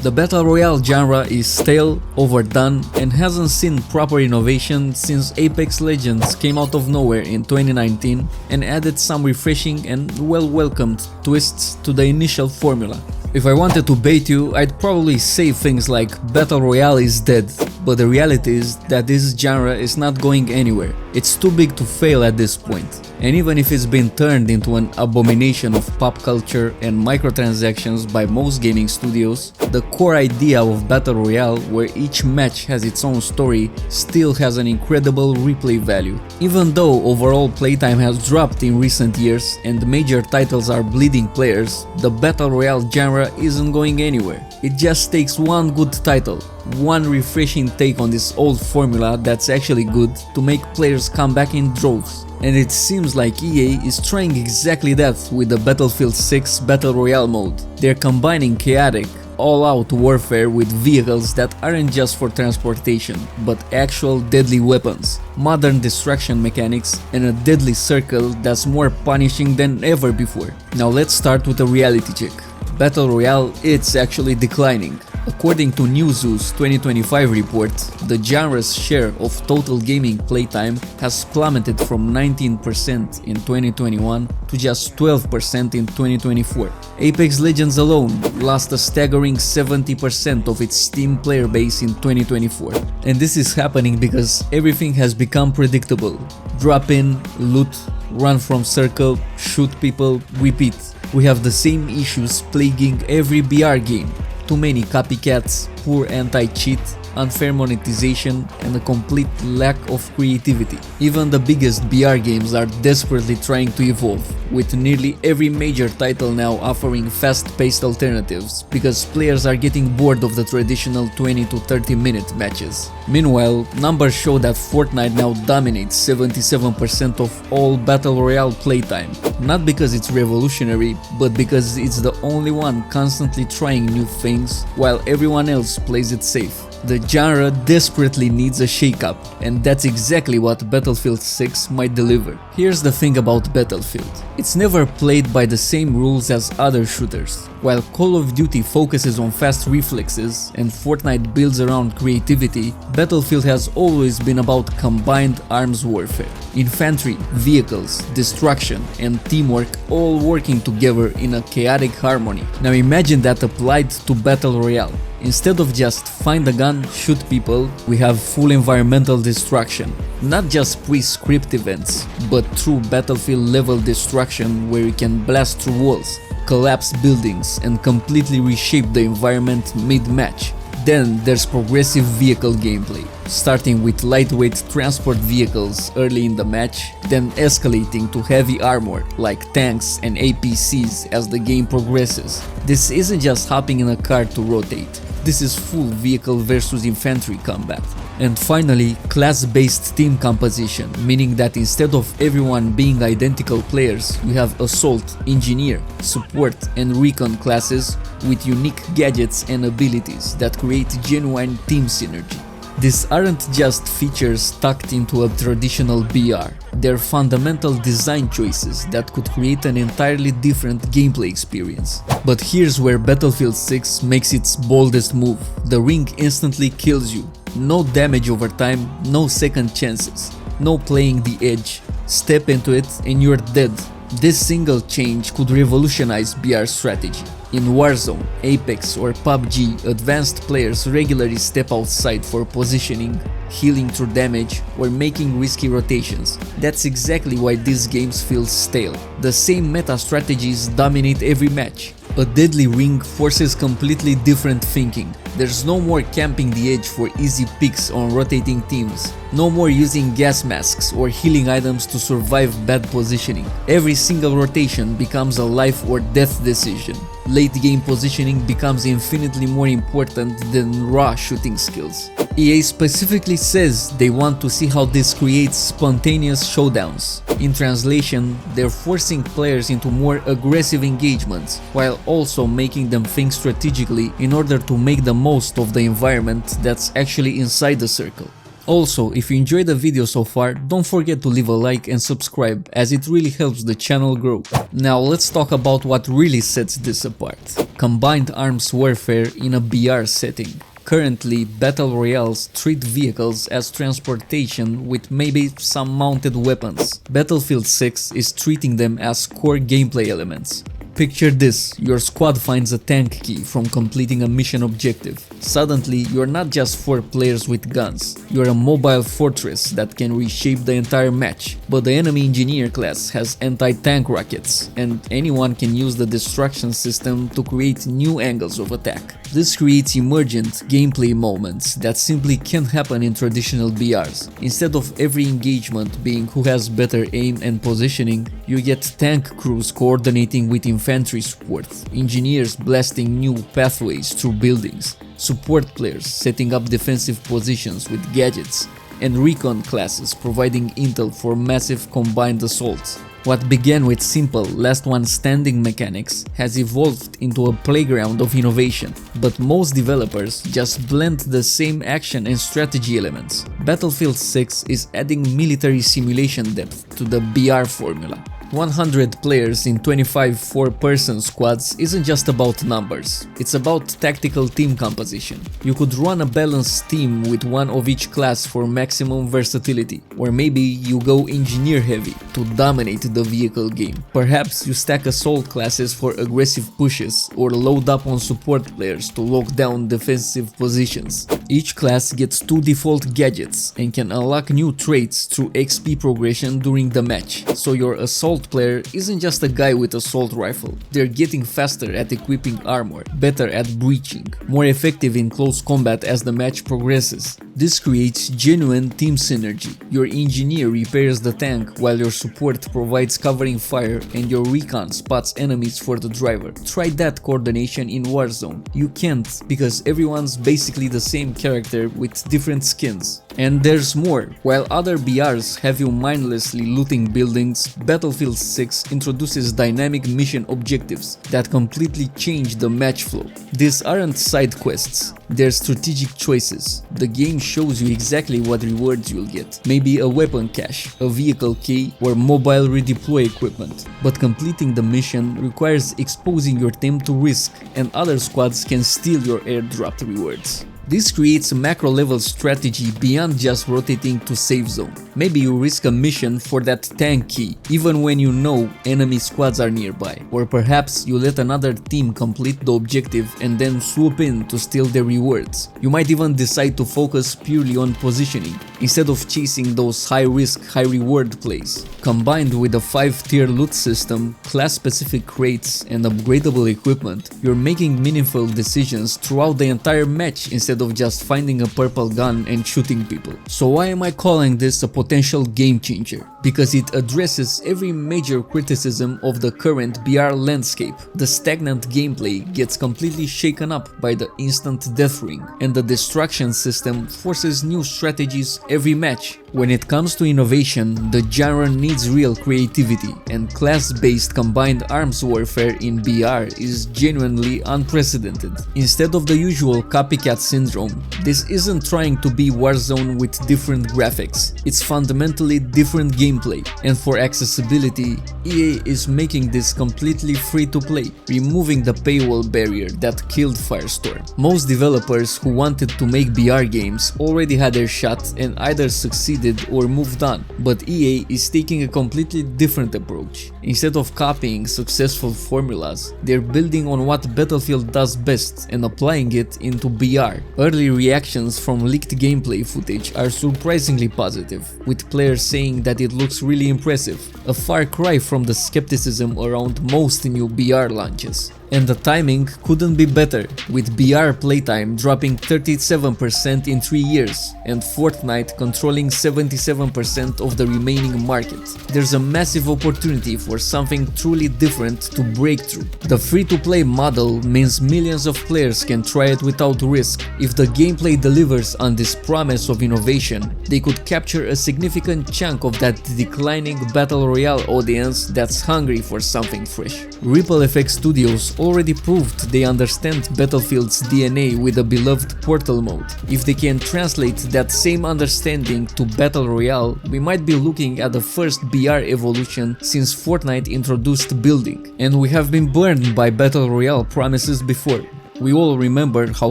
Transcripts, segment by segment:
The Battle Royale genre is stale, overdone, and hasn't seen proper innovation since Apex Legends came out of nowhere in 2019 and added some refreshing and well-welcomed twists to the initial formula. If I wanted to bait you, I'd probably say things like Battle Royale is dead, but the reality is that this genre is not going anywhere. It's too big to fail at this point. And even if it's been turned into an abomination of pop culture and microtransactions by most gaming studios, the core idea of Battle Royale, where each match has its own story, still has an incredible replay value. Even though overall playtime has dropped in recent years and major titles are bleeding players, the Battle Royale genre isn't going anywhere. It just takes one good title, one refreshing take on this old formula that's actually good to make players come back in droves. And it seems like EA is trying exactly that with the Battlefield 6 Battle Royale mode. They're combining chaotic, all-out warfare with vehicles that aren't just for transportation, but actual deadly weapons, modern destruction mechanics, and a deadly circle that's more punishing than ever before. Now let's start with a reality check. Battle Royale, it's actually declining. According to Newzoo's 2025 report, the genre's share of total gaming playtime has plummeted from 19% in 2021 to just 12% in 2024. Apex Legends alone lost a staggering 70% of its Steam player base in 2024. And this is happening because everything has become predictable. Drop in, loot, run from circle, shoot people, repeat. We have the same issues plaguing every BR game. Too many copycats, poor anti-cheat, unfair monetization, and a complete lack of creativity. Even the biggest BR games are desperately trying to evolve, with nearly every major title now offering fast-paced alternatives, because players are getting bored of the traditional 20 to 30 minute matches. Meanwhile, numbers show that Fortnite now dominates 77% of all Battle Royale playtime, not because it's revolutionary, but because it's the only one constantly trying new things while everyone else plays it safe. The genre desperately needs a shake-up, and that's exactly what Battlefield 6 might deliver. Here's the thing about Battlefield. It's never played by the same rules as other shooters. While Call of Duty focuses on fast reflexes and Fortnite builds around creativity, Battlefield has always been about combined arms warfare. Infantry, vehicles, destruction, and teamwork all working together in a chaotic harmony. Now imagine that applied to Battle Royale. Instead of just find a gun, shoot people, we have full environmental destruction. Not just pre-script events, but true Battlefield level destruction where you can blast through walls, collapse buildings, and completely reshape the environment mid-match. Then there's progressive vehicle gameplay, starting with lightweight transport vehicles early in the match, then escalating to heavy armor like tanks and APCs as the game progresses. This isn't just hopping in a car to rotate. This is full vehicle versus infantry combat. And finally, class-based team composition, meaning that instead of everyone being identical players, we have assault, engineer, support, and recon classes with unique gadgets and abilities that create genuine team synergy. These aren't just features tucked into a traditional BR, they're fundamental design choices that could create an entirely different gameplay experience. But here's where Battlefield 6 makes its boldest move. The ring instantly kills you. No damage over time, no second chances, no playing the edge. Step into it and you're dead. This single change could revolutionize BR strategy. In Warzone, Apex or PUBG, advanced players regularly step outside for positioning, healing through damage, or making risky rotations. That's exactly why these games feel stale. The same meta strategies dominate every match. A deadly ring forces completely different thinking. There's no more camping the edge for easy picks on rotating teams. No more using gas masks or healing items to survive bad positioning. Every single rotation becomes a life or death decision. Late game positioning becomes infinitely more important than raw shooting skills. EA specifically says they want to see how this creates spontaneous showdowns. In translation, they're forcing players into more aggressive engagements, while also making them think strategically in order to make the most of the environment that's actually inside the circle. Also, if you enjoyed the video so far, don't forget to leave a like and subscribe, as it really helps the channel grow. Now let's talk about what really sets this apart. Combined arms warfare in a BR setting. Currently, Battle Royales treat vehicles as transportation with maybe some mounted weapons. Battlefield 6 is treating them as core gameplay elements. Picture this, your squad finds a tank key from completing a mission objective. Suddenly, you're not just 4 players with guns, you're a mobile fortress that can reshape the entire match. But the enemy engineer class has anti-tank rockets, and anyone can use the destruction system to create new angles of attack. This creates emergent gameplay moments that simply can't happen in traditional BRs. Instead of every engagement being who has better aim and positioning, you get tank crews coordinating with infantry support, engineers blasting new pathways through buildings, support players setting up defensive positions with gadgets, and recon classes providing intel for massive combined assaults. What began with simple last one standing mechanics has evolved into a playground of innovation, but most developers just blend the same action and strategy elements. Battlefield 6 is adding military simulation depth to the BR formula. 100 players in 25 4-person squads isn't just about numbers, it's about tactical team composition. You could run a balanced team with one of each class for maximum versatility, or maybe you go engineer heavy to dominate the vehicle game. Perhaps you stack assault classes for aggressive pushes or load up on support players to lock down defensive positions. Each class gets 2 default gadgets and can unlock new traits through XP progression during the match, so your assault player isn't just a guy with assault rifle. They're getting faster at equipping armor, better at breaching, more effective in close combat as the match progresses. This creates genuine team synergy. Your engineer repairs the tank while your support provides covering fire and your recon spots enemies for the driver. Try that coordination in Warzone. You can't, because everyone's basically the same character with different skins. And there's more. While other BRs have you mindlessly looting buildings, Battlefield 6 introduces dynamic mission objectives that completely change the match flow. These aren't side quests, they're strategic choices. The game shows you exactly what rewards you'll get. Maybe a weapon cache, a vehicle key, or mobile redeploy equipment. But completing the mission requires exposing your team to risk, and other squads can steal your airdropped rewards. This creates a macro-level strategy beyond just rotating to safe zone. Maybe you risk a mission for that tank key, even when you know enemy squads are nearby. Or perhaps you let another team complete the objective and then swoop in to steal their rewards. You might even decide to focus purely on positioning, instead of chasing those high-risk, high-reward plays. Combined with a 5-tier loot system, class-specific crates, and upgradable equipment, you're making meaningful decisions throughout the entire match instead of just finding a purple gun and shooting people. So why am I calling this a potential game changer? Because it addresses every major criticism of the current BR landscape. The stagnant gameplay gets completely shaken up by the instant death ring, and the destruction system forces new strategies every match. When it comes to innovation, the genre needs real creativity, and class-based combined arms warfare in BR is genuinely unprecedented. Instead of the usual copycat syndrome, this isn't trying to be Warzone with different graphics, it's fundamentally different gameplay, and for accessibility, EA is making this completely free to play, removing the paywall barrier that killed Firestorm. Most developers who wanted to make BR games already had their shot and either succeeded or moved on, but EA is taking a completely different approach. Instead of copying successful formulas, they're building on what Battlefield does best and applying it into BR. Early reactions from leaked gameplay footage are surprisingly positive, with players saying that it looks really impressive, a far cry from the skepticism around most new BR launches. And the timing couldn't be better, with BR playtime dropping 37% in 3 years, and Fortnite controlling 77% of the remaining market. There's a massive opportunity for something truly different to break through. The free-to-play model means millions of players can try it without risk. If the gameplay delivers on this promise of innovation, they could capture a significant chunk of that declining Battle Royale audience that's hungry for something fresh. Ripple Effect Studios already proved they understand Battlefield's DNA with the beloved Portal mode. If they can translate that same understanding to Battle Royale, we might be looking at the first BR evolution since Fortnite introduced building. And we have been burned by Battle Royale promises before. We all remember how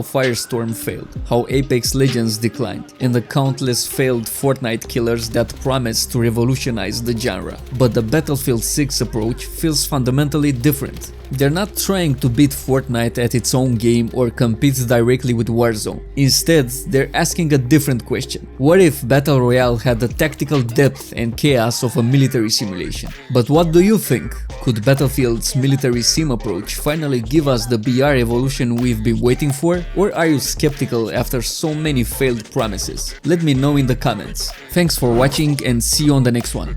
Firestorm failed, how Apex Legends declined, and the countless failed Fortnite killers that promised to revolutionize the genre. But the Battlefield 6 approach feels fundamentally different. They're not trying to beat Fortnite at its own game or compete directly with Warzone. Instead, they're asking a different question. What if Battle Royale had the tactical depth and chaos of a military simulation? But what do you think? Could Battlefield's military sim approach finally give us the BR evolution we've been waiting for? Or are you skeptical after so many failed promises? Let me know in the comments. Thanks for watching and see you on the next one.